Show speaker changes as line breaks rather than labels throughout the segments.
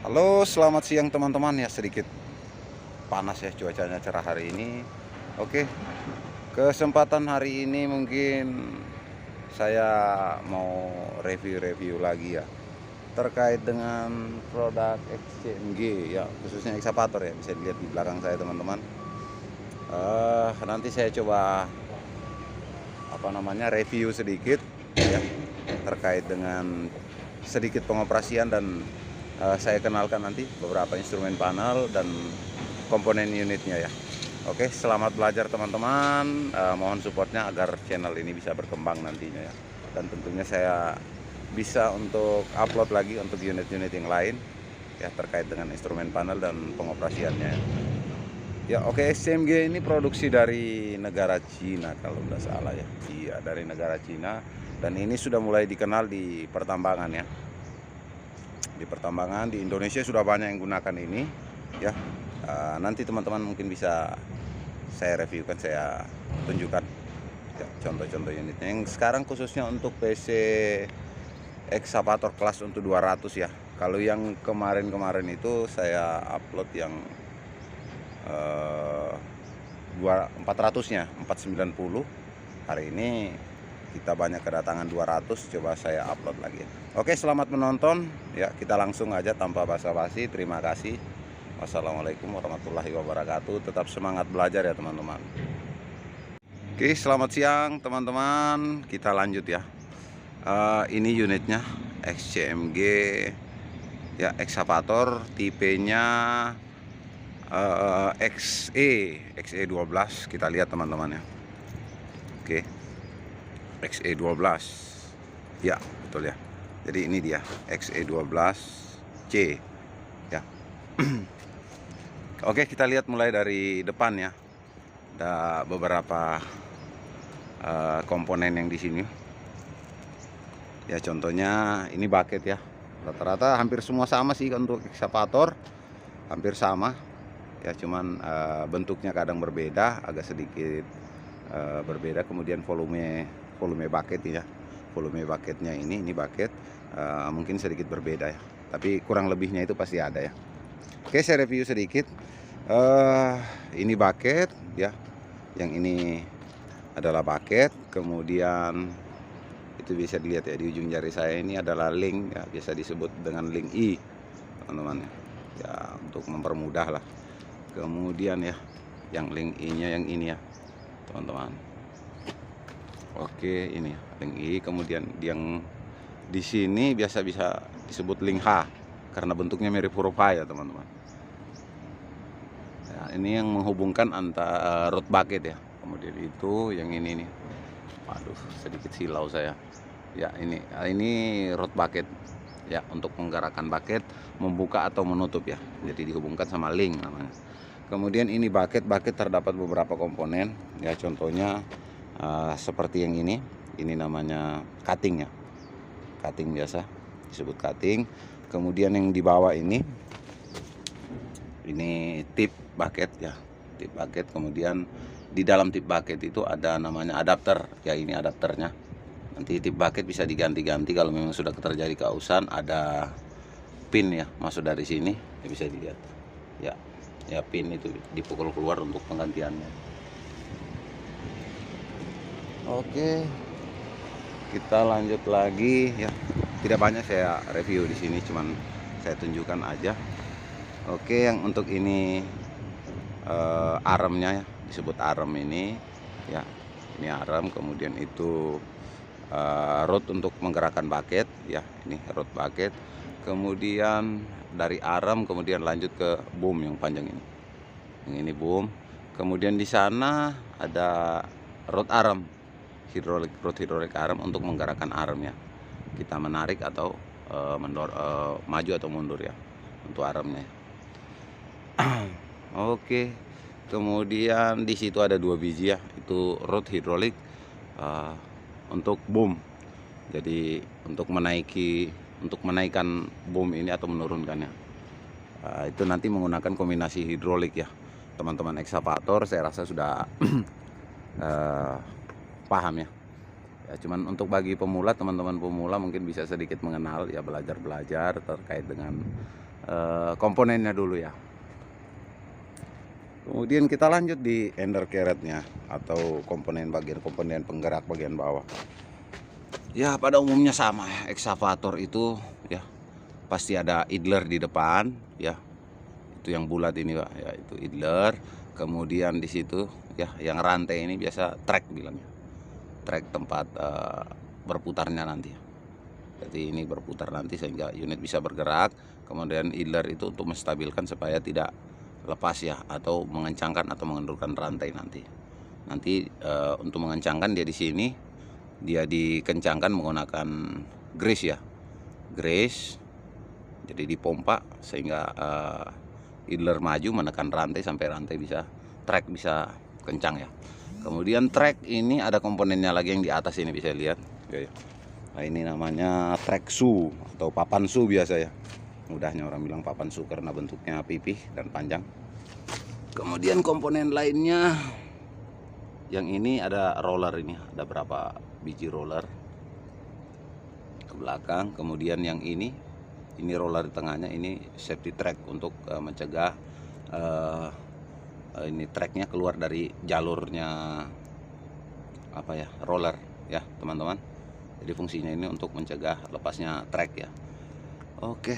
Halo, selamat siang teman-teman ya. Sedikit panas ya cuacanya cerah hari ini. Oke, kesempatan hari ini mungkin saya mau review-review lagi ya terkait dengan produk XCMG ya, khususnya eksavator ya, bisa dilihat di belakang saya teman-teman. Nanti saya coba review sedikit ya terkait dengan sedikit pengoperasian dan saya kenalkan nanti beberapa instrumen panel dan komponen unitnya ya. Oke, selamat belajar teman-teman. Mohon supportnya agar channel ini bisa berkembang nantinya ya. Dan tentunya saya bisa untuk upload lagi untuk unit-unit yang lain ya terkait dengan instrumen panel dan pengoperasiannya ya. Ya oke, SMG ini produksi dari negara Cina kalau nggak salah ya. Iya, dari negara Cina, dan ini sudah mulai dikenal di pertambangan ya. Di pertambangan di Indonesia sudah banyak yang gunakan ini ya. Nanti teman-teman mungkin bisa saya reviewkan, saya tunjukkan ya, contoh-contoh unitnya. Yang sekarang khususnya untuk PC excavator kelas untuk 200 ya. Kalau yang kemarin-kemarin itu saya upload yang 400-nya 490. Hari ini kita banyak kedatangan 200, coba saya upload lagi. Oke, selamat menonton ya. Kita langsung aja tanpa basa-basi. Terima kasih. Wassalamualaikum warahmatullahi wabarakatuh. Tetap semangat belajar ya teman-teman. Oke, selamat siang teman-teman. Kita lanjut ya. Ini unitnya XCMG ya, eksavator tipenya XE12. Kita lihat teman-teman ya. Oke, XE12 ya, betul ya. Jadi ini dia XE12C ya. Oke, kita lihat mulai dari depan ya. Ada beberapa komponen yang di sini ya. Contohnya ini bucket ya. Rata-rata hampir semua sama sih untuk eksavator, hampir sama ya, cuman bentuknya kadang berbeda, agak sedikit berbeda. Kemudian volume bucket ya, volume bucketnya ini bucket mungkin sedikit berbeda ya, tapi kurang lebihnya itu pasti ada ya. Oke, saya review sedikit. Ini bucket ya, yang ini adalah bucket. Kemudian itu bisa dilihat ya, di ujung jari saya ini adalah link ya, biasa disebut dengan link I teman-teman ya, untuk mempermudah lah. Kemudian ya, yang link I nya yang ini ya teman-teman. Oke, ini ya link I. Kemudian yang di sini biasa bisa disebut link H karena bentuknya mirip huruf H ya teman-teman ya. Ini yang menghubungkan antara road bucket ya. Kemudian itu yang ini nih, aduh sedikit silau saya ya. Ini road bucket ya, untuk menggerakkan bucket, membuka atau menutup ya, jadi dihubungkan sama link namanya. Kemudian ini bucket terdapat beberapa komponen ya, contohnya seperti yang ini namanya cutting ya, cutting biasa disebut cutting. Kemudian yang di bawah ini tip bucket ya, tip bucket. Kemudian di dalam tip bucket itu ada namanya adapter ya, ini adapternya. Nanti tip bucket bisa diganti-ganti kalau memang sudah terjadi keausan. Ada pin ya masuk dari sini ya, bisa dilihat ya. Ya, pin itu dipukul keluar untuk penggantiannya. Oke, kita lanjut lagi ya. Tidak banyak saya review di sini, cuman saya tunjukkan aja. Oke, yang untuk ini armnya ya, disebut arm ini ya. Ini arm. Kemudian itu rod untuk menggerakkan bucket ya, ini rod bucket. Kemudian dari arm kemudian lanjut ke boom yang panjang ini. Yang ini boom. Kemudian di sana ada rod arm, rod hidrolik arm untuk menggerakkan armnya. Kita menarik atau maju atau mundur ya untuk armnya. Oke. Kemudian di situ ada 2 biji ya, itu rod hidrolik untuk boom. Jadi untuk menaikkan boom ini atau menurunkannya. Itu nanti menggunakan kombinasi hidrolik ya. Teman-teman eksavator saya rasa sudah paham ya. Ya, cuman untuk bagi pemula, teman-teman pemula mungkin bisa sedikit mengenal ya, belajar terkait dengan komponennya dulu ya. Kemudian kita lanjut di undercarriage-nya atau komponen penggerak bagian bawah. Ya pada umumnya sama ya, ekskavator itu ya pasti ada idler di depan ya. Itu yang bulat ini Pak, ya itu idler. Kemudian di situ ya yang rantai ini biasa track bilangnya. Track tempat berputarnya nanti. Jadi ini berputar nanti sehingga unit bisa bergerak. Kemudian idler itu untuk menstabilkan supaya tidak lepas ya, atau mengencangkan atau mengendurkan rantai nanti. Untuk mengencangkan dia di sini, dia dikencangkan menggunakan grease ya, grease. Jadi dipompa sehingga idler maju menekan rantai sampai rantai bisa track bisa kencang ya. Kemudian track ini ada komponennya lagi yang di atas ini bisa lihat. Nah ini namanya track shoe atau papan shoe biasa ya. Mudahnya orang bilang papan shoe karena bentuknya pipih dan panjang. Kemudian komponen lainnya yang ini ada roller, ini ada berapa biji roller ke belakang. Kemudian yang ini roller di tengahnya, ini safety track untuk mencegah ini tracknya keluar dari jalurnya apa ya, roller ya teman-teman. Jadi fungsinya ini untuk mencegah lepasnya track ya. Oke.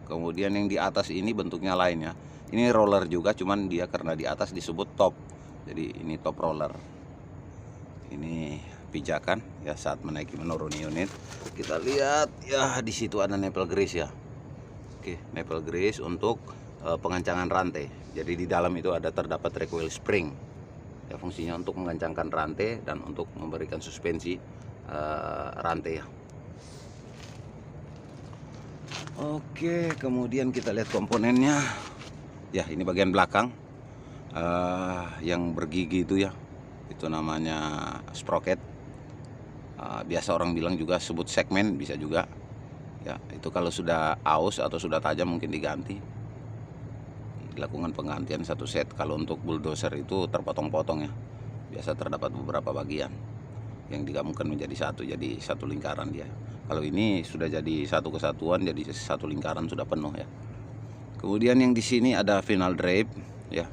Kemudian yang di atas ini bentuknya lain ya. Ini roller juga, cuman dia karena di atas disebut top. Jadi ini top roller. Ini pijakan ya saat menaiki menuruni unit. Kita lihat ya di situ ada nipple grease ya. Oke, nipple grease untuk pengencangan rantai. Jadi di dalam itu terdapat recoil spring. Ya fungsinya untuk mengencangkan rantai dan untuk memberikan suspensi rantai ya. Oke, kemudian kita lihat komponennya. Ya, ini bagian belakang yang bergigi itu ya. Itu namanya sprocket. Biasa orang bilang juga sebut segmen, bisa juga. Ya, itu kalau sudah aus atau sudah tajam mungkin diganti. Dilakukan penggantian satu set. Kalau untuk bulldozer itu terpotong-potong ya. Biasa terdapat beberapa bagian yang digabungkan menjadi satu, jadi satu lingkaran dia. Kalau ini sudah jadi satu kesatuan, jadi satu lingkaran sudah penuh ya. Kemudian yang di sini ada final drive ya.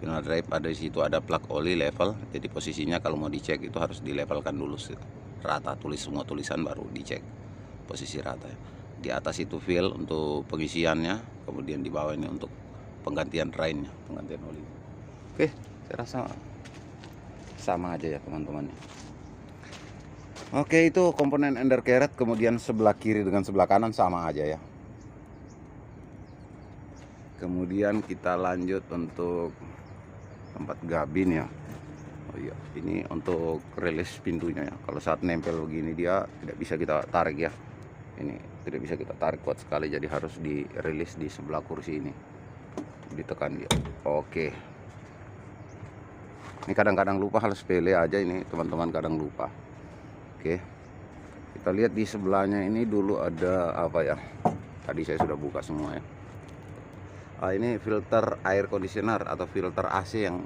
Final drive ada di situ, ada plug oli level. Jadi posisinya kalau mau dicek itu harus dilevelkan dulu rata, tulis semua tulisan baru dicek posisi rata ya. Di atas itu fill untuk pengisiannya, kemudian di bawah ini untuk penggantian drainnya, penggantian oli. Oke, saya rasa sama aja ya teman-teman. Oke, itu komponen undercarriage. Kemudian sebelah kiri dengan sebelah kanan sama aja ya. Kemudian kita lanjut untuk tempat gabin ya. Oh iya, ini untuk rilis pintunya ya. Kalau saat nempel begini dia tidak bisa kita tarik ya. Ini tidak bisa kita tarik, kuat sekali, jadi harus dirilis di sebelah kursi ini. Ditekan dia. Oke. Ini kadang-kadang lupa, hal sepele aja ini teman-teman, kadang lupa. Oke, kita lihat di sebelahnya ini dulu ada apa ya, tadi saya sudah buka semua ya. Ini filter air conditioner atau filter AC yang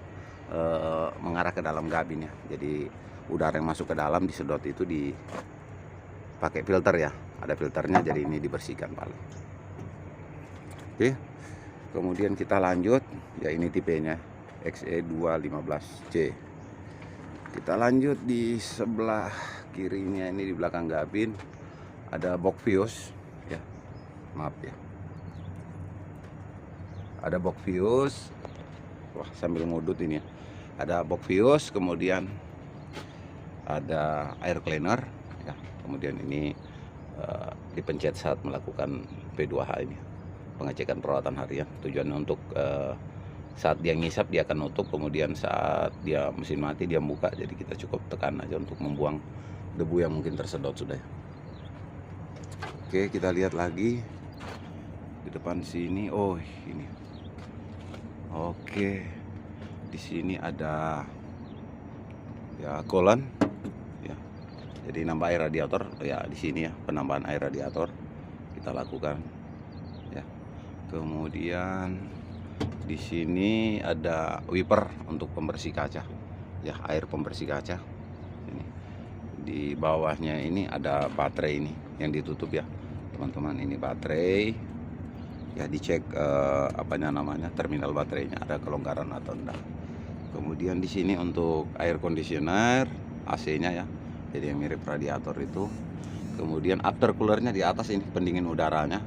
mengarah ke dalam gabin ya. Jadi udara yang masuk ke dalam disedot itu dipakai filter ya, ada filternya, jadi ini dibersihkan paling. Oke, kemudian kita lanjut ya, ini tipenya XE215C. Kita lanjut di sebelah kirinya ini, di belakang gabin ada box fuse ya, maaf ya, ada box fuse. Wah, sambil ngudut ini ya, ada box fuse, kemudian ada air cleaner ya, kemudian ini dipencet saat melakukan P2H ini, pengecekan perawatan harian. Tujuannya untuk saat dia ngisap dia akan nutup, kemudian saat dia mesin mati dia buka, jadi kita cukup tekan aja untuk membuang debu yang mungkin tersedot sudah ya. Oke, kita lihat lagi di depan sini. Oh ini, oke, di sini ada ya coolant ya, jadi nambah air radiator ya. Di sini ya penambahan air radiator kita lakukan ya. Kemudian di sini ada wiper untuk pembersih kaca ya, air pembersih kaca. Ini di bawahnya ini ada baterai ini yang ditutup ya teman-teman. Ini baterai ya, dicek apanya namanya, terminal baterainya ada kelonggaran atau enggak. Kemudian di sini untuk air conditioner, AC-nya ya, jadi yang mirip radiator itu. Kemudian aftercoolernya di atas ini, pendingin udaranya,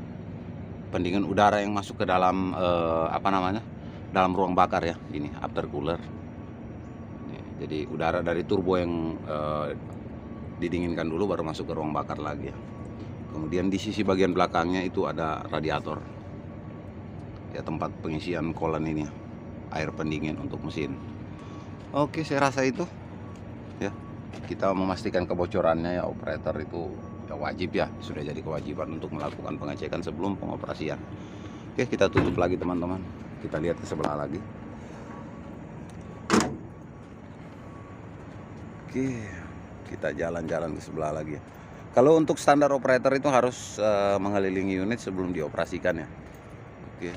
pendingin udara yang masuk ke dalam apa namanya, dalam ruang bakar ya, ini aftercooler. Jadi udara dari turbo yang didinginkan dulu baru masuk ke ruang bakar lagi ya. Kemudian di sisi bagian belakangnya itu ada radiator ya, tempat pengisian coolant ini ya, air pendingin untuk mesin. Oke, saya rasa itu ya, kita memastikan kebocorannya ya, operator itu ya wajib ya, sudah jadi kewajiban untuk melakukan pengecekan sebelum pengoperasian. Oke, kita tutup lagi teman-teman, kita lihat ke sebelah lagi. Oke, kita jalan-jalan ke sebelah lagi ya. Kalau untuk standar operator itu harus mengelilingi unit sebelum dioperasikan ya. Oke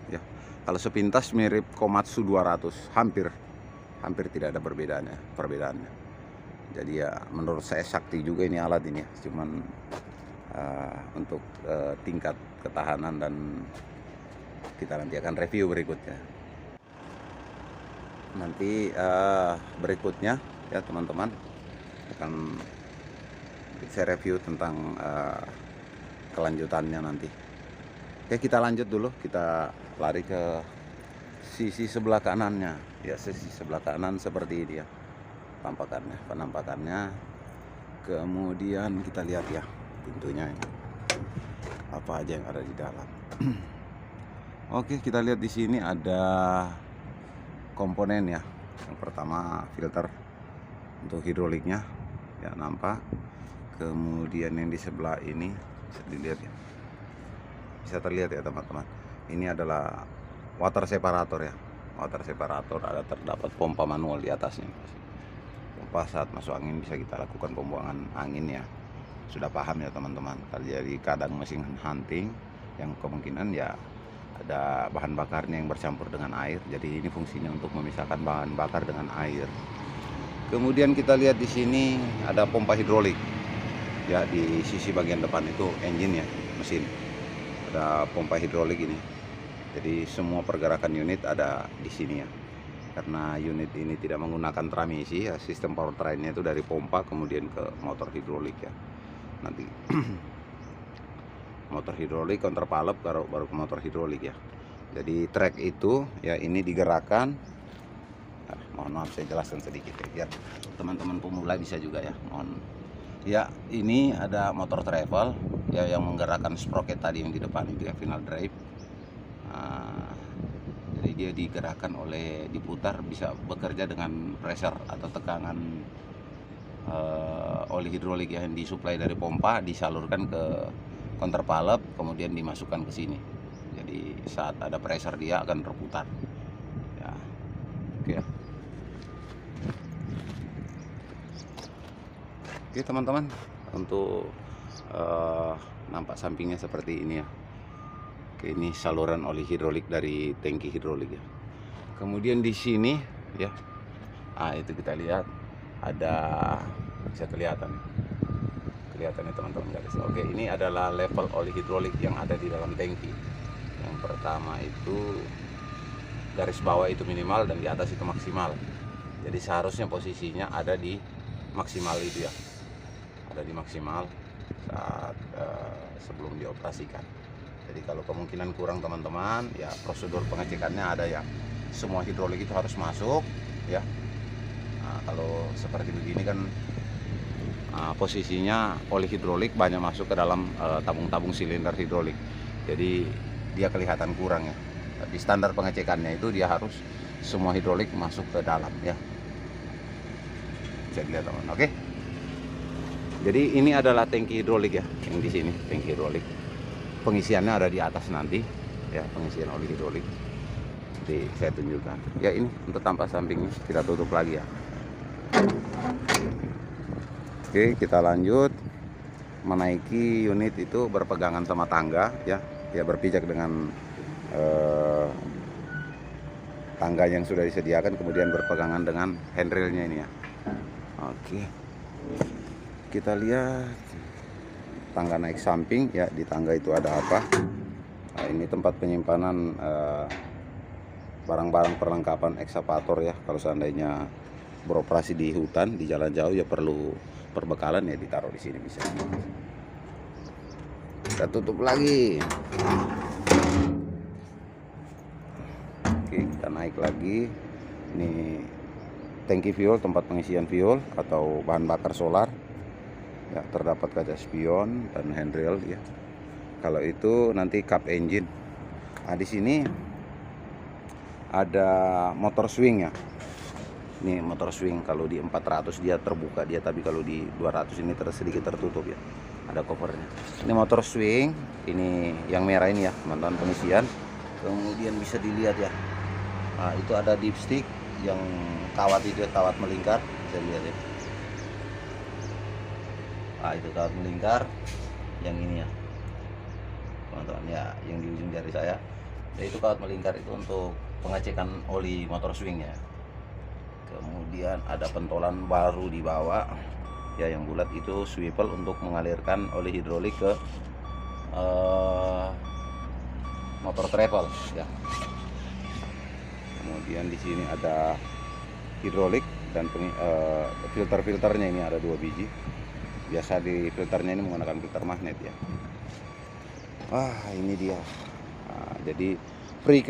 ya, kalau sepintas mirip Komatsu 200, hampir tidak ada perbedaannya. Jadi ya menurut saya sakti juga ini alat ini ya, cuman untuk tingkat ketahanan dan kita nanti akan review berikutnya. Nanti berikutnya ya teman-teman, akan saya review tentang kelanjutannya nanti. Oke, kita lanjut dulu, kita lari ke sisi sebelah kanannya ya. Sisi sebelah kanan seperti ini ya penampakannya. Kemudian kita lihat ya pintunya ini, apa aja yang ada di dalam. Oke, kita lihat di sini ada komponen ya. Yang pertama filter untuk hidroliknya ya, nampak. Kemudian yang di sebelah ini bisa dilihat ya, bisa terlihat ya teman-teman, ini adalah water separator ya. Water separator, ada terdapat pompa manual di atasnya. Pompa saat masuk angin bisa kita lakukan pembuangan angin ya. Sudah paham ya teman-teman. Jadi kadang mesin hunting yang kemungkinan ya ada bahan bakarnya yang bercampur dengan air, jadi ini fungsinya untuk memisahkan bahan bakar dengan air. Kemudian kita lihat di sini ada pompa hidrolik ya, di sisi bagian depan itu engine ya, mesin. Ada pompa hidrolik ini. Jadi semua pergerakan unit ada di sini ya. Karena unit ini tidak menggunakan transmisi ya, sistem powertrainnya itu dari pompa kemudian ke motor hidrolik ya. Nanti motor hidrolik counterpalep baru ke motor hidrolik ya. Jadi track itu ya, ini digerakkan. Mohon maaf saya jelaskan sedikit ya, biar teman-teman pemula bisa juga ya. Mohon ya, ini ada motor travel ya yang menggerakkan sprocket tadi yang di depan itu ya, final drive. Jadi dia digerakkan oleh, diputar, bisa bekerja dengan pressure atau tekanan oli hidrolik ya, yang disuplai dari pompa, disalurkan ke counterpalep, kemudian dimasukkan ke sini. Jadi saat ada pressure dia akan berputar ya. Oke ya. Oke teman-teman, untuk nampak sampingnya seperti ini ya. Oke, ini saluran oli hidrolik dari tangki hidrolik ya. Kemudian di sini ya, itu kita lihat ada, bisa kelihatan ya teman-teman guys. Oke, ini adalah level oli hidrolik yang ada di dalam tangki. Yang pertama itu garis bawah itu minimal dan di atas itu maksimal. Jadi seharusnya posisinya ada di maksimal itu ya, ada di maksimal saat sebelum dioperasikan. Jadi kalau kemungkinan kurang teman-teman ya, prosedur pengecekannya ada ya, semua hidrolik itu harus masuk ya. Nah, kalau seperti begini kan posisinya oli hidrolik banyak masuk ke dalam tabung-tabung silinder hidrolik, jadi dia kelihatan kurang ya. Tapi standar pengecekannya itu dia harus semua hidrolik masuk ke dalam ya. Bisa dilihat teman. Oke. Jadi ini adalah tangki hidrolik ya, yang di sini tangki hidrolik. Pengisiannya ada di atas nanti ya, pengisian oli hidrolik. Jadi saya tunjukkan ya, ini untuk tampak sampingnya. Kita tutup lagi ya. Oke, kita lanjut menaiki unit itu berpegangan sama tangga ya, ya berpijak dengan tangga yang sudah disediakan, kemudian berpegangan dengan handrailnya ini ya. Oke, kita lihat tangga naik samping ya. Di tangga itu ada apa? Nah, ini tempat penyimpanan barang-barang perlengkapan ekskavator ya. Kalau seandainya beroperasi di hutan, di jalan jauh ya perlu perbekalan ya, ditaruh di sini bisa. Kita tutup lagi. Oke, kita naik lagi. Ini tangki fuel, tempat pengisian fuel atau bahan bakar solar. Ya, terdapat kaca spion dan handrail ya. Kalau itu nanti kap engine. Nah, di sini ada motor swing ya. Ini motor swing, kalau di 400 dia terbuka dia, tapi kalau di 200 ini sedikit tertutup ya. Ada covernya. Ini motor swing, ini yang merah ini ya, teman-teman, pengisian. Kemudian bisa dilihat ya. Nah, itu ada dipstick yang kawat itu, kawat melingkar, bisa lihat ya. Nah, itu kawat melingkar yang ini ya, teman-teman ya, yang di ujung jari saya. Ya, itu kawat melingkar itu untuk pengecekan oli motor swing ya. Kemudian ada pentolan baru di bawah ya, yang bulat itu swivel untuk mengalirkan oli hidrolik ke motor travel ya. Kemudian di sini ada hidrolik dan filter-filternya, ini ada 2 biji. Biasa di filternya ini menggunakan filter magnet ya. Ini dia. Nah, jadi free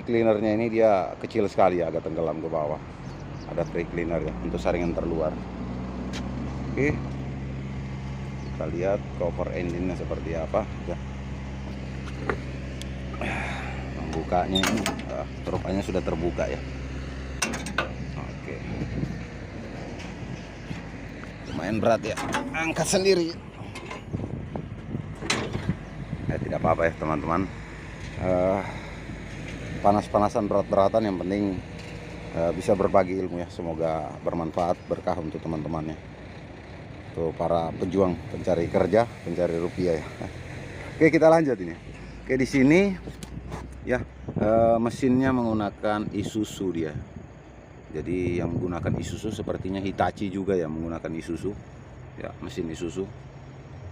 cleanernya ini dia kecil sekali ya, agak tenggelam ke bawah. Ada free cleaner ya untuk saringan terluar. Oke, kita lihat cover engine-nya seperti apa ya. Membukanya ini rupanya sudah terbuka ya. Oke, lumayan berat ya, angkat sendiri. Tidak apa-apa ya teman-teman. Panas-panasan, berat-beratan, yang penting bisa berbagi ilmu ya. Semoga bermanfaat, berkah untuk teman-temannya, untuk para pejuang pencari kerja, pencari rupiah ya. Oke, kita lanjut ini. Oke, di sini ya mesinnya menggunakan Isuzu dia. Jadi yang menggunakan Isuzu sepertinya Hitachi juga ya menggunakan Isuzu ya, mesin Isuzu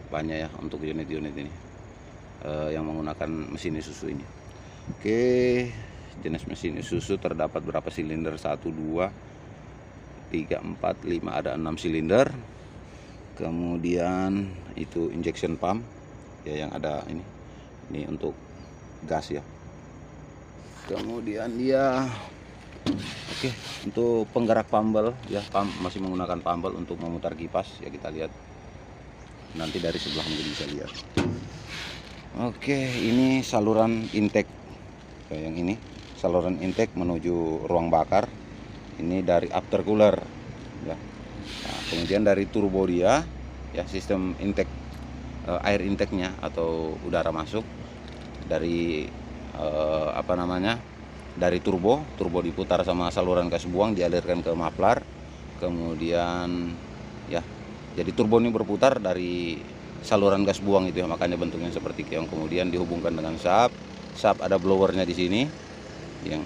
banyak ya untuk unit-unit ini yang menggunakan mesin Isuzu ini. Oke, jenis mesin Isuzu terdapat berapa silinder? 1, 2, 3, 4, 5, ada 6 silinder. Kemudian itu injection pump ya, yang ada ini untuk gas ya. Kemudian dia untuk penggerak pambel ya, masih menggunakan pambel untuk memutar kipas ya. Kita lihat nanti dari sebelah mungkin bisa lihat. Ini saluran intake yang ini, saluran intake menuju ruang bakar. Ini dari aftercooler ya. Nah, kemudian dari turbo dia ya, sistem intake air intake-nya atau udara masuk dari dari turbo diputar sama saluran gas buang, dialirkan ke muffler. Kemudian ya, jadi turbo ini berputar dari saluran gas buang itu ya, makanya bentuknya seperti keong. Kemudian dihubungkan dengan sap ada blowernya di sini, yang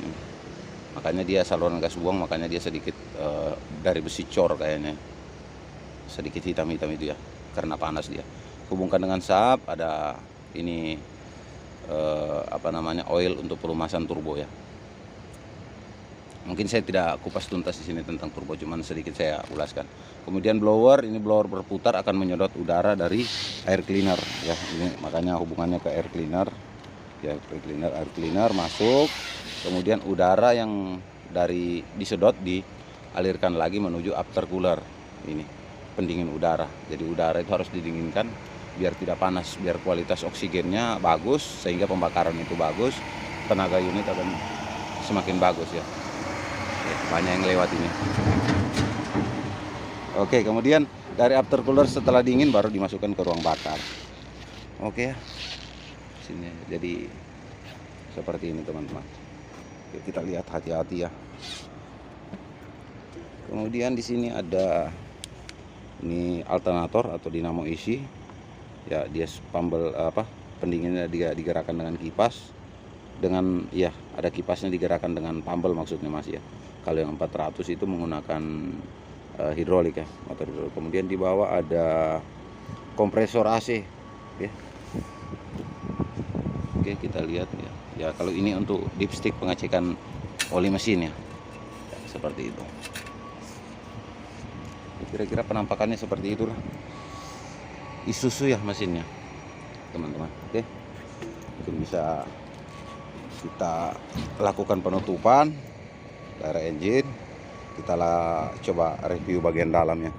makanya dia saluran gas buang, makanya dia sedikit dari besi cor kayaknya, sedikit hitam-hitam itu ya, karena panas dia. Hubungkan dengan sap ada ini oil untuk pelumasan turbo ya. Mungkin saya tidak kupas tuntas di sini tentang turbo, cuman sedikit saya ulaskan. Kemudian blower, ini blower berputar akan menyedot udara dari air cleaner ya. Ini makanya hubungannya ke air cleaner ya, air cleaner masuk. Kemudian udara yang dari disedot dialirkan lagi menuju aftercooler, ini pendingin udara. Jadi udara itu harus didinginkan biar tidak panas, biar kualitas oksigennya bagus, sehingga pembakaran itu bagus, tenaga unit akan semakin bagus ya. Banyak yang lewat ini. Oke, kemudian dari aftercooler setelah dingin baru dimasukkan ke ruang bakar. Oke ya, sini jadi seperti ini teman-teman. Kita lihat, hati-hati ya. Kemudian di sini ada ini alternator atau dinamo isi ya, dia pambel pendinginnya digerakkan dengan kipas, dengan ya ada kipasnya digerakkan dengan pambel maksudnya Mas ya. Kalau yang 400 itu menggunakan hidrolik ya, motor hidrolik. Kemudian di bawah ada kompresor AC ya. Oke, kita lihat ya. Ya, kalau ini untuk dipstick pengecekan oli mesin ya. Ya, seperti itu. Kira-kira penampakannya seperti itulah. Isuzu ya mesinnya, teman-teman. Oke. Mungkin bisa kita lakukan penutupan dari engine. Kita coba review bagian dalamnya,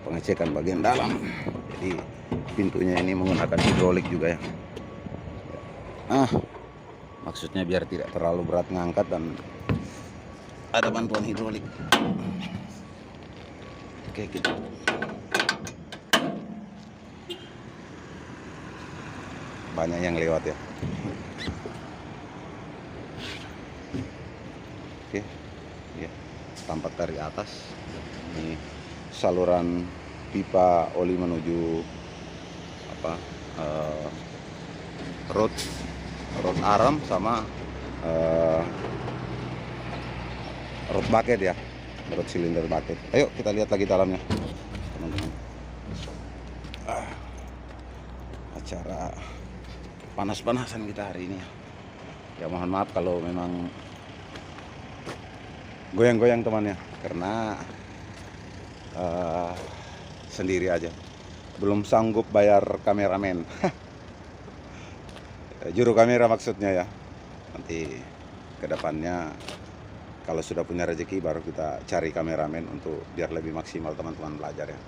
pengecekan bagian dalam. Jadi pintunya ini menggunakan hidrolik juga ya. Maksudnya biar tidak terlalu berat ngangkat dan ada bantuan hidrolik. Oke, gitu. Banyak yang lewat ya. Oke, ya, tampak dari atas. Ini saluran pipa oli menuju apa? Rod arm sama rod bucket ya, rod silinder bucket. Ayo kita lihat lagi dalamnya, teman-teman. Acara panas-panasan kita hari ini ya. Mohon maaf kalau memang goyang-goyang temannya, karena sendiri aja, belum sanggup bayar kameramen. Juru kamera maksudnya ya. Nanti kedepannya kalau sudah punya rezeki baru kita cari kameramen untuk biar lebih maksimal teman-teman belajar ya.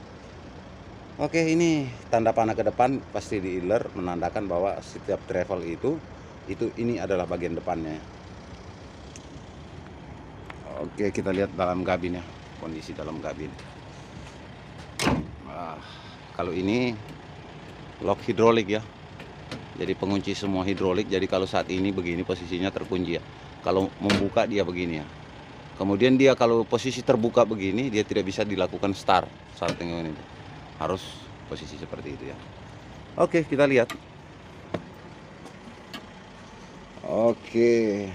Oke, ini tanda panah ke depan pasti di iler, menandakan bahwa setiap travel itu ini adalah bagian depannya. Oke, kita lihat dalam kabin ya, kondisi dalam kabin. Kalau ini lock hidrolik ya. Jadi pengunci semua hidrolik. Jadi kalau saat ini begini posisinya terkunci ya. Kalau membuka dia begini ya. Kemudian dia kalau posisi terbuka begini, dia tidak bisa dilakukan starting ini. Harus posisi seperti itu ya. Oke, kita lihat. Oke,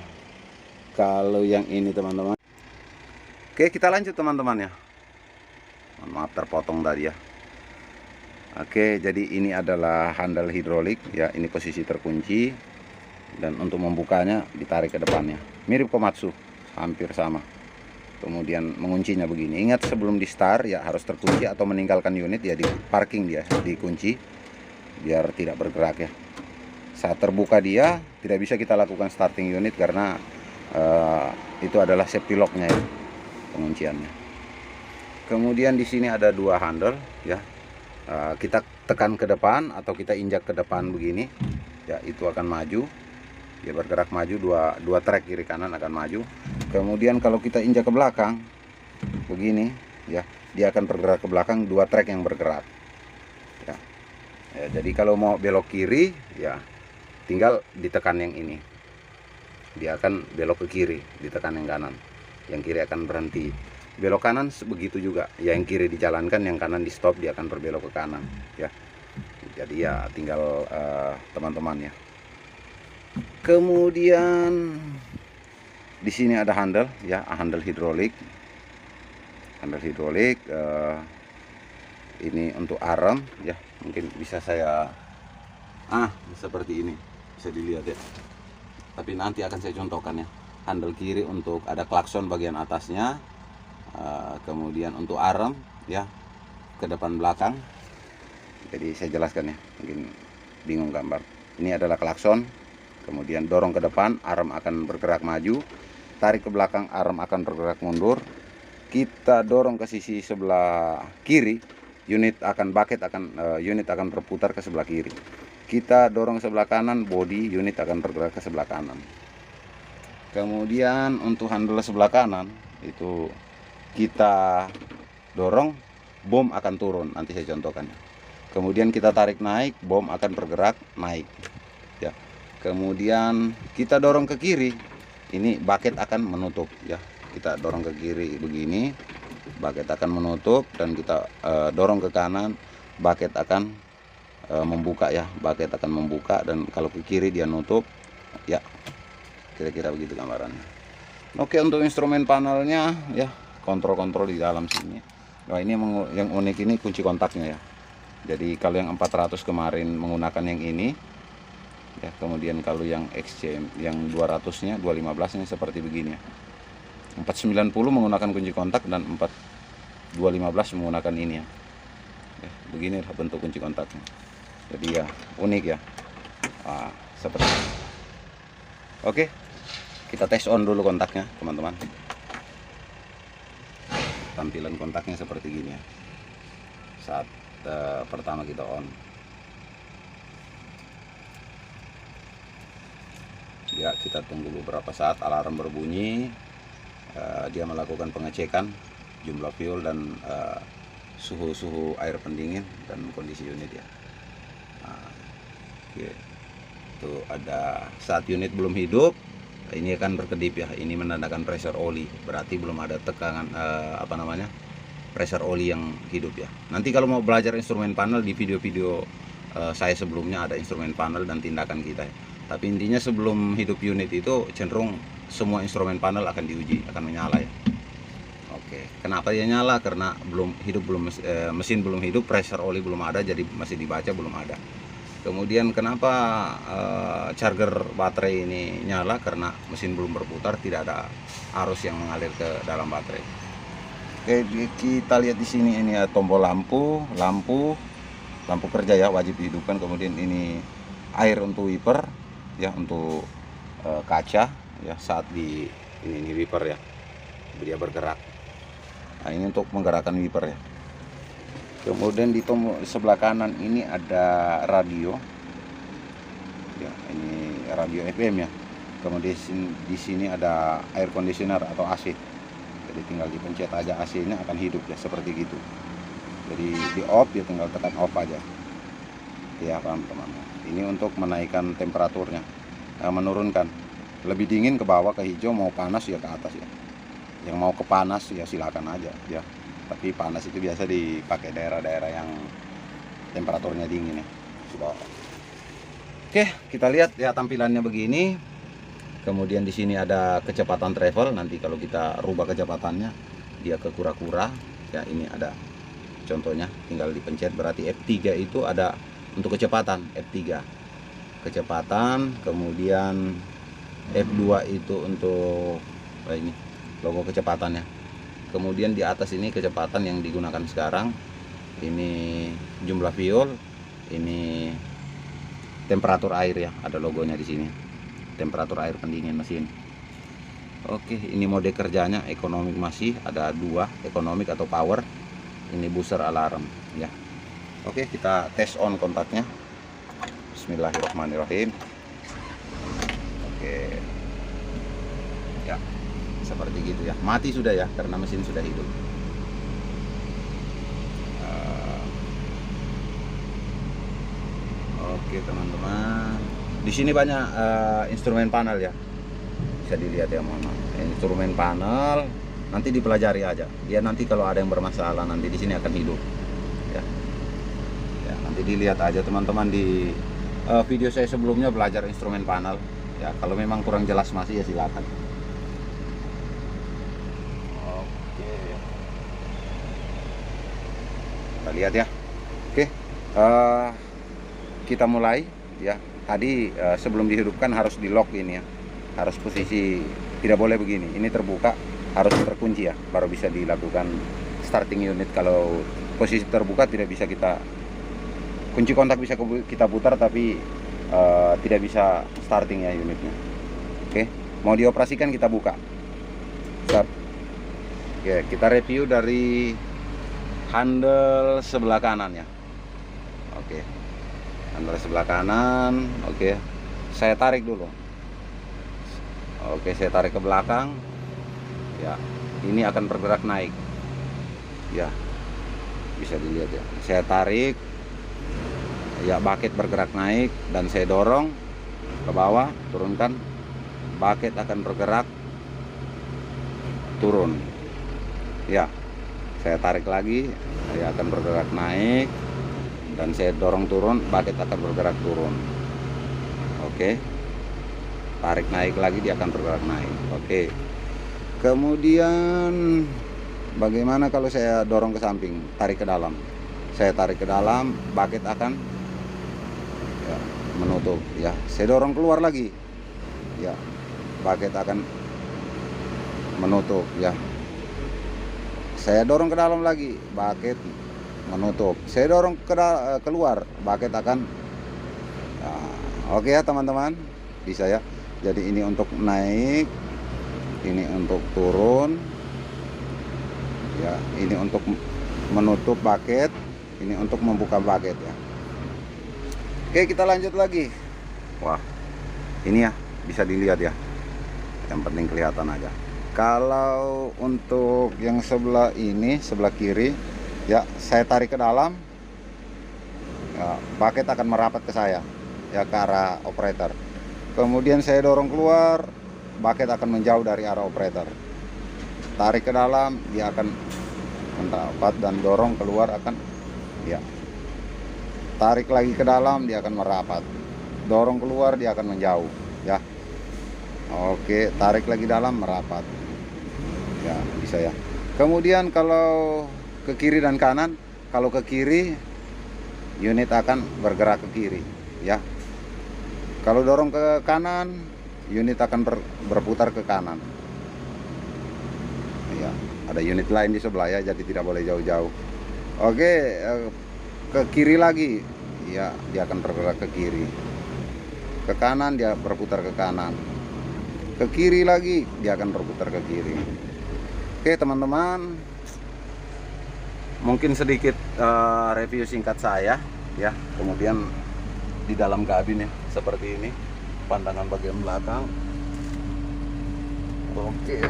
kalau yang ini teman-teman. Oke, kita lanjut teman-teman ya. Maaf terpotong tadi ya. Oke, jadi ini adalah handle hidrolik ya. Ini posisi terkunci, dan untuk membukanya ditarik ke depannya. Mirip Komatsu, hampir sama. Kemudian menguncinya begini. Ingat, sebelum di start ya harus terkunci atau meninggalkan unit ya, di parking dia dikunci biar tidak bergerak ya. Saat terbuka dia tidak bisa kita lakukan starting unit karena itu adalah safety locknya ya, pengunciannya. Kemudian di sini ada dua handle ya. Kita tekan ke depan atau kita injak ke depan begini ya, itu akan maju. Dia bergerak maju, dua track kiri kanan akan maju. Kemudian kalau kita injak ke belakang begini ya, dia akan bergerak ke belakang, dua track yang bergerak ya. Jadi kalau mau belok kiri ya tinggal ditekan yang ini, dia akan belok ke kiri, ditekan yang kanan, yang kiri akan berhenti. Belok kanan begitu juga ya, yang kiri dijalankan, yang kanan di stop, dia akan berbelok ke kanan ya. Jadi ya tinggal teman-teman ya. Kemudian di sini ada handle ya, handle hidrolik. Ini untuk arm ya, mungkin bisa saya seperti ini, bisa dilihat ya. Tapi nanti akan saya contohkan ya. Handle kiri untuk ada klakson bagian atasnya. Kemudian untuk arm ya, ke depan belakang. Jadi saya jelaskan ya, mungkin bingung gambar. Ini adalah klakson. Kemudian dorong ke depan, arm akan bergerak maju. Tarik ke belakang, arm akan bergerak mundur. Kita dorong ke sisi sebelah kiri, unit akan berputar ke sebelah kiri. Kita dorong sebelah kanan, body unit akan bergerak ke sebelah kanan. Kemudian untuk handle sebelah kanan itu kita dorong, bom akan turun, nanti saya contohkan. Kemudian kita tarik naik, bom akan bergerak naik ya. Kemudian kita dorong ke kiri, ini bucket akan menutup ya. Kita dorong ke kiri begini, bucket akan menutup, dan kita dorong ke kanan, bucket akan membuka ya. Bucket akan membuka, dan kalau ke kiri dia nutup ya. Kira-kira begitu gambarannya. Oke, untuk instrumen panelnya ya, kontrol-kontrol di dalam sini. Nah, ini yang unik ini kunci kontaknya ya. Jadi kalau yang 400 kemarin menggunakan yang ini ya. Kemudian kalau yang XCM yang 200-nya 215-nya seperti begini ya. 490 menggunakan kunci kontak dan 4215 menggunakan ini ya. Beginilah bentuk kunci kontaknya. Jadi ya unik ya. Seperti ini. Oke, kita tes on dulu kontaknya teman-teman. Tampilan kontaknya seperti gini ya saat pertama kita on. Ya, kita tunggu beberapa saat, alarm berbunyi, dia melakukan pengecekan jumlah fuel dan suhu air pendingin dan kondisi unit ya. Oke. Tuh ada saat unit belum hidup, ini akan berkedip ya. Ini menandakan pressure oli, berarti belum ada tekanan pressure oli yang hidup ya. Nanti kalau mau belajar instrumen panel di video-video saya sebelumnya ada instrumen panel dan tindakan kita ya. Tapi intinya sebelum hidup unit itu cenderung semua instrumen panel akan diuji, akan menyala ya. Oke, kenapa dia nyala? Karena mesin belum hidup, pressure oli belum ada, jadi masih dibaca belum ada. Kemudian kenapa charger baterai ini nyala? Karena mesin belum berputar, tidak ada arus yang mengalir ke dalam baterai. Oke, kita lihat di sini ini ya, tombol lampu kerja ya, wajib dihidupkan. Kemudian ini air untuk wiper ya, untuk kaca ya, saat di ini wiper ya, dia bergerak. Nah, ini untuk menggerakkan wiper ya. Kemudian di tombol sebelah kanan ini ada radio ya, ini radio FM ya. Kemudian di sini ada air conditioner atau AC. Jadi tinggal dipencet aja, AC-nya akan hidup ya, seperti gitu. Jadi di off ya, tinggal tekan off aja ya, paham teman-teman. Ini untuk menaikkan temperaturnya, menurunkan, lebih dingin ke bawah, ke hijau, mau panas ya ke atas ya. Yang mau ke panas ya silakan aja ya, tapi panas itu biasa dipakai daerah-daerah yang temperaturnya dingin ya. Sudah. Oke, kita lihat ya tampilannya begini. Kemudian di sini ada kecepatan travel. Nanti kalau kita rubah kecepatannya, dia ke kura-kura ya. Ini ada contohnya, tinggal dipencet, berarti F3 itu ada untuk kecepatan, F3 kecepatan. Kemudian F2 itu untuk ini logo kecepatannya. Kemudian di atas ini kecepatan yang digunakan sekarang, ini jumlah fuel, ini temperatur air ya, ada logonya di sini, temperatur air pendingin mesin. Oke, ini mode kerjanya ekonomik, masih ada dua, ekonomik atau power. Ini booster alarm ya. Oke, kita tes on kontaknya. Bismillahirrahmanirrahim. Oke ya, seperti gitu ya, mati sudah ya, karena mesin sudah hidup. Oke teman-teman, di sini banyak instrumen panel ya, bisa dilihat ya, mohon maaf. Instrumen panel nanti dipelajari aja, dia nanti kalau ada yang bermasalah nanti di sini akan hidup ya. Ya, nanti dilihat aja teman-teman di video saya sebelumnya belajar instrumen panel ya. Kalau memang kurang jelas masih ya silakan. Kita lihat ya. Oke, kita mulai ya. Tadi sebelum dihidupkan harus di lock ini ya, harus posisi, tidak boleh begini, ini terbuka, harus terkunci ya, baru bisa dilakukan starting unit. Kalau posisi terbuka tidak bisa kita kunci kontak, bisa kita putar tapi tidak bisa starting ya unitnya. Oke, mau dioperasikan kita buka. Start. Oke, kita review dari handle sebelah kanan ya. Oke, handle sebelah kanan. Oke, saya tarik dulu. Oke, saya tarik ke belakang ya, ini akan bergerak naik ya, bisa dilihat ya. Saya tarik ya, bucket bergerak naik, dan saya dorong ke bawah, turunkan, bucket akan bergerak turun ya. Saya tarik lagi, saya akan bergerak naik, dan saya dorong turun, bucket akan bergerak turun. Oke, tarik naik lagi, dia akan bergerak naik. Oke, kemudian bagaimana kalau saya dorong ke samping, tarik ke dalam? Saya tarik ke dalam, bucket akan ya, menutup ya. Saya dorong keluar lagi ya, baket akan menutup ya. Saya dorong ke dalam lagi, baket menutup. Saya dorong keluar, baket akan oke ya teman-teman, bisa ya. Jadi ini untuk naik, ini untuk turun ya, ini untuk menutup baket, ini untuk membuka baket ya. Oke, kita lanjut lagi. Wah, ini ya bisa dilihat ya, yang penting kelihatan aja. Kalau untuk yang sebelah ini, sebelah kiri ya, saya tarik ke dalam ya, baket akan merapat ke saya ya, ke arah operator. Kemudian saya dorong keluar, baket akan menjauh dari arah operator. Tarik ke dalam, dia akan mendapat, dan dorong keluar akan ya. Tarik lagi ke dalam, dia akan merapat. Dorong keluar, dia akan menjauh ya. Oke, tarik lagi dalam, merapat ya, bisa ya. Kemudian kalau ke kiri dan kanan, kalau ke kiri unit akan bergerak ke kiri ya. Kalau dorong ke kanan, unit akan berputar ke kanan ya. Ada unit lain di sebelah ya, jadi tidak boleh jauh-jauh. Oke, ke kiri lagi ya, dia akan bergerak ke kiri. Ke kanan, dia berputar ke kanan. Ke kiri lagi, dia akan berputar ke kiri. Oke teman-teman, mungkin sedikit review singkat saya ya. Kemudian di dalam kabin ya, seperti ini pandangan bagian belakang. Oke,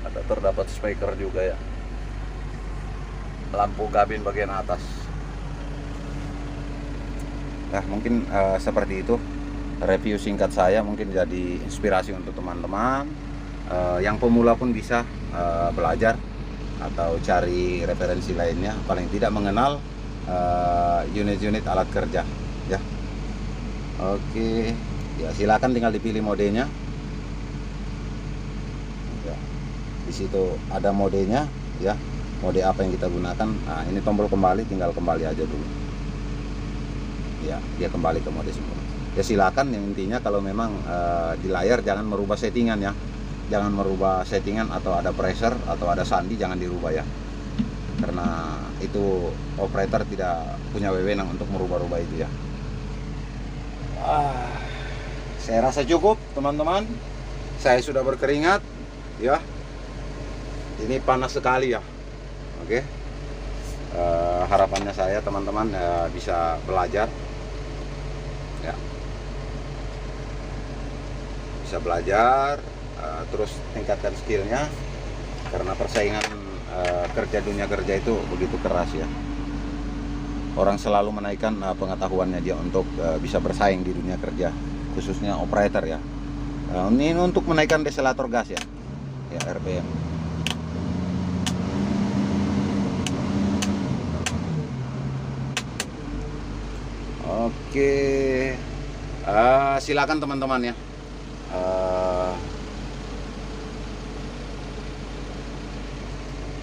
ada terdapat speaker juga ya. Lampu kabin bagian atas. Nah mungkin seperti itu review singkat saya, mungkin jadi inspirasi untuk teman-teman yang pemula pun bisa belajar atau cari referensi lainnya, paling tidak mengenal unit-unit alat kerja ya. Oke ya, silakan tinggal dipilih modenya ya. Di situ ada modenya ya, mode apa yang kita gunakan. Nah ini tombol kembali, tinggal kembali aja dulu ya, dia kembali ke mode semula ya. Silakan, yang intinya kalau memang di layar jangan merubah settingan ya, jangan merubah settingan atau ada pressure atau ada sandi, jangan dirubah ya, karena itu operator tidak punya wewenang untuk merubah-rubah itu ya. Saya rasa cukup teman-teman, saya sudah berkeringat ya, ini panas sekali ya. Oke, harapannya saya teman-teman bisa belajar ya, bisa belajar terus tingkatkan skillnya, karena persaingan kerja, dunia kerja itu begitu keras ya. Orang selalu menaikkan pengetahuannya dia untuk bisa bersaing di dunia kerja, khususnya operator ya. Ini untuk menaikkan deselator gas ya, ya RPM. Oke, silakan teman-teman ya.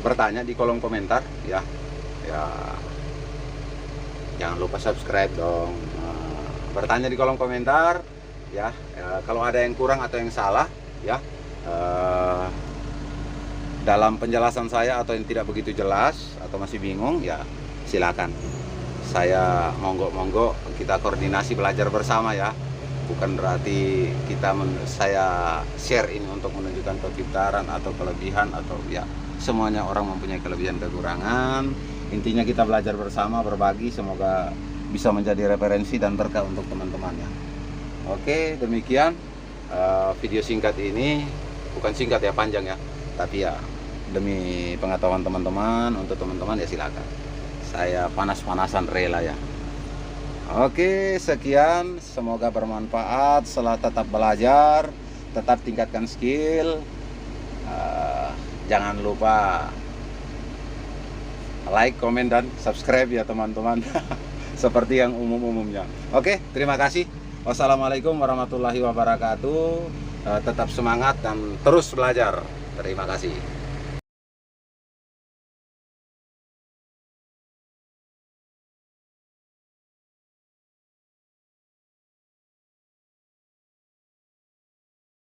Bertanya di kolom komentar ya. Jangan lupa subscribe dong. Bertanya di kolom komentar ya. Kalau ada yang kurang atau yang salah ya, dalam penjelasan saya atau yang tidak begitu jelas atau masih bingung ya, silakan. Saya monggo kita koordinasi belajar bersama ya. Bukan berarti saya share ini untuk menunjukkan kepintaran atau kelebihan, atau ya semuanya orang mempunyai kelebihan kekurangan. Intinya kita belajar bersama, berbagi, semoga bisa menjadi referensi dan berkah untuk teman-teman ya. Oke, demikian video singkat ini, bukan singkat ya, panjang ya, tapi ya demi pengetahuan teman-teman, untuk teman-teman ya silakan. Saya panas-panasan rela ya. Oke, sekian, semoga bermanfaat. Setelah tetap belajar, tetap tingkatkan skill. Jangan lupa like, komen, dan subscribe ya teman-teman. Seperti yang umum-umumnya. Oke, terima kasih. Wassalamualaikum warahmatullahi wabarakatuh. Tetap semangat dan terus belajar. Terima kasih.